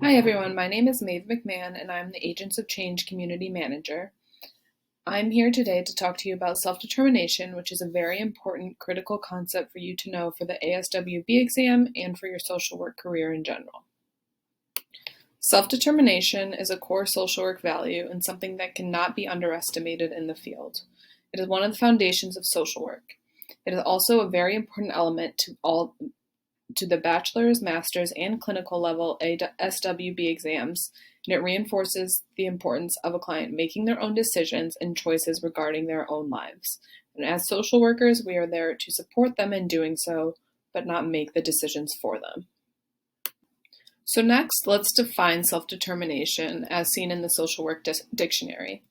Hi everyone, my name is Maeve McMahon and I'm the Agents of Change Community Manager. I'm here today to talk to you about self-determination, which is a very important critical concept for you to know for the ASWB exam and for your social work career in general. Self-determination is a core social work value and something that cannot be underestimated in the field. It is one of the foundations of social work. It is also a very important element to the bachelor's, master's, and clinical level ASWB exams, and it reinforces the importance of a client making their own decisions and choices regarding their own lives. And as social workers, we are there to support them in doing so, but not make the decisions for them. So next, let's define self-determination as seen in the social work dictionary.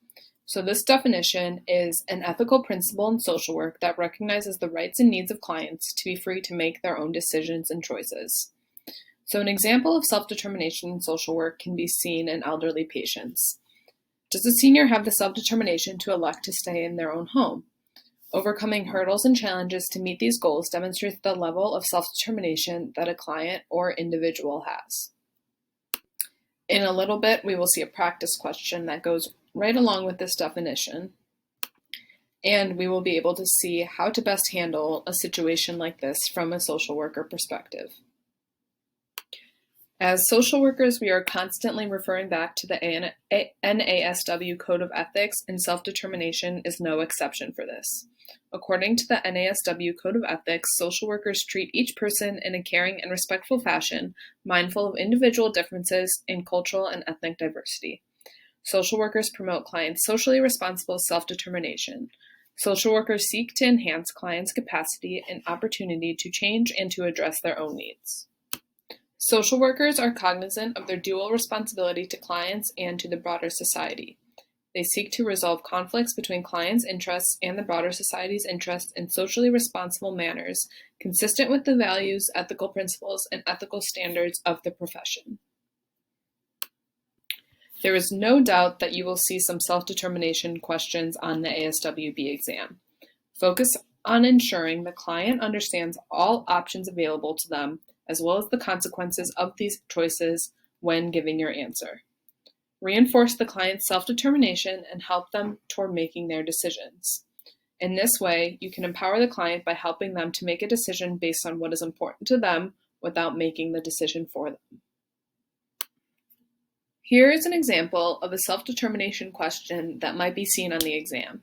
So this definition is an ethical principle in social work that recognizes the rights and needs of clients to be free to make their own decisions and choices. So an example of self-determination in social work can be seen in elderly patients. Does the senior have the self-determination to elect to stay in their own home? Overcoming hurdles and challenges to meet these goals demonstrates the level of self-determination that a client or individual has. In a little bit, we will see a practice question that goes right along with this definition, and we will be able to see how to best handle a situation like this from a social worker perspective. As social workers, we are constantly referring back to the NASW Code of Ethics, and self-determination is no exception for this. According to the NASW Code of Ethics, social workers treat each person in a caring and respectful fashion, mindful of individual differences in cultural and ethnic diversity. Social workers promote clients' socially responsible self-determination. Social workers seek to enhance clients' capacity and opportunity to change and to address their own needs. Social workers are cognizant of their dual responsibility to clients and to the broader society. They seek to resolve conflicts between clients' interests and the broader society's interests in socially responsible manners, consistent with the values, ethical principles, and ethical standards of the profession. There is no doubt that you will see some self-determination questions on the ASWB exam. Focus on ensuring the client understands all options available to them, as well as the consequences of these choices when giving your answer. Reinforce the client's self-determination and help them toward making their decisions. In this way, you can empower the client by helping them to make a decision based on what is important to them without making the decision for them. Here is an example of a self-determination question that might be seen on the exam.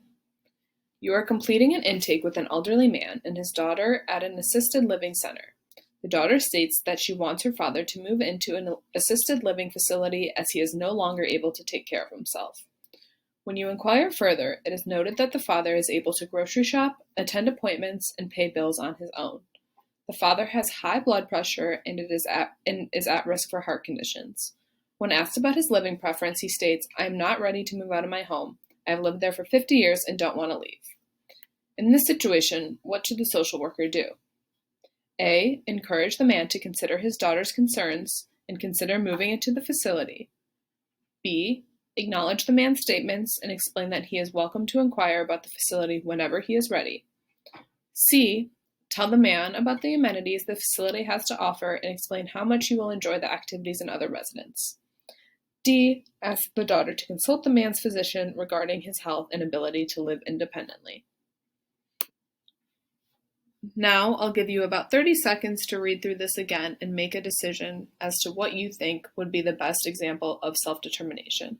You are completing an intake with an elderly man and his daughter at an assisted living center. The daughter states that she wants her father to move into an assisted living facility as he is no longer able to take care of himself. When you inquire further, it is noted that the father is able to grocery shop, attend appointments, and pay bills on his own. The father has high blood pressure and is at risk for heart conditions. When asked about his living preference, he states, "I am not ready to move out of my home. I have lived there for 50 years and don't want to leave." In this situation, what should the social worker do? A. Encourage the man to consider his daughter's concerns and consider moving into the facility. B. Acknowledge the man's statements and explain that he is welcome to inquire about the facility whenever he is ready. C. Tell the man about the amenities the facility has to offer and explain how much he will enjoy the activities and other residents. D. Ask the daughter to consult the man's physician regarding his health and ability to live independently. Now I'll give you about 30 seconds to read through this again and make a decision as to what you think would be the best example of self-determination.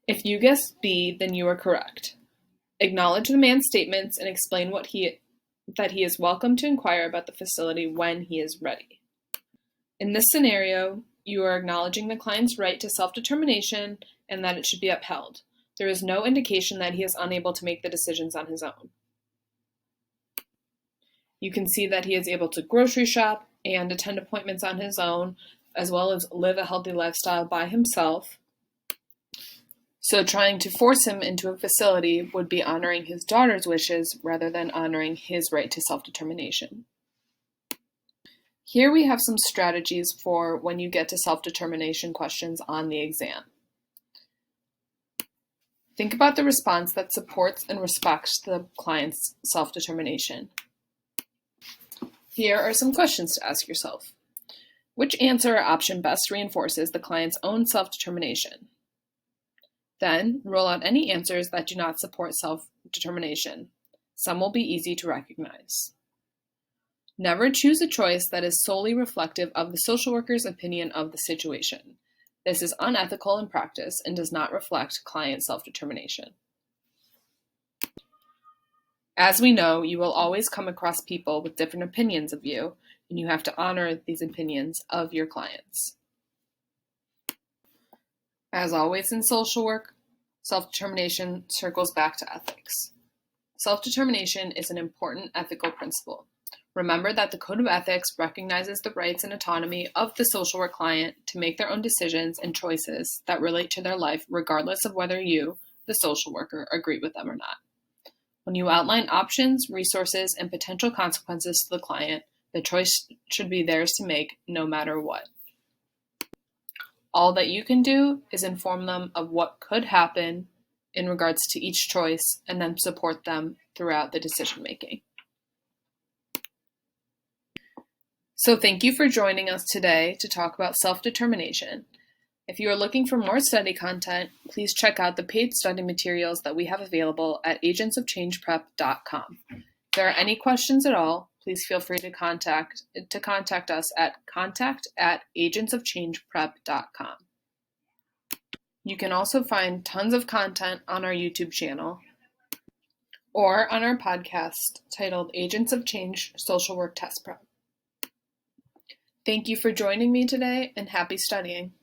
If you guessed B, then you are correct. Acknowledge the man's statements and explain that he is welcome to inquire about the facility when he is ready. In this scenario, you are acknowledging the client's right to self-determination and that it should be upheld. There is no indication that he is unable to make the decisions on his own. You can see that he is able to grocery shop and attend appointments on his own, as well as live a healthy lifestyle by himself. So trying to force him into a facility would be honoring his daughter's wishes rather than honoring his right to self-determination. Here we have some strategies for when you get to self-determination questions on the exam. Think about the response that supports and respects the client's self-determination. Here are some questions to ask yourself. Which answer or option best reinforces the client's own self-determination? Then, rule out any answers that do not support self-determination. Some will be easy to recognize. Never choose a choice that is solely reflective of the social worker's opinion of the situation. This is unethical in practice and does not reflect client self-determination. As we know, you will always come across people with different opinions of you, and you have to honor these opinions of your clients. As always in social work, self-determination circles back to ethics. Self-determination is an important ethical principle. Remember that the Code of Ethics recognizes the rights and autonomy of the social work client to make their own decisions and choices that relate to their life, regardless of whether you, the social worker, agree with them or not. When you outline options, resources, and potential consequences to the client, the choice should be theirs to make no matter what. All that you can do is inform them of what could happen in regards to each choice and then support them throughout the decision making. So thank you for joining us today to talk about self-determination. If you are looking for more study content, please check out the paid study materials that we have available at agentsofchangeprep.com. If there are any questions at all, please feel free to contact us at contact@agentsofchangeprep.com. You can also find tons of content on our YouTube channel or on our podcast titled Agents of Change Social Work Test Prep. Thank you for joining me today and happy studying.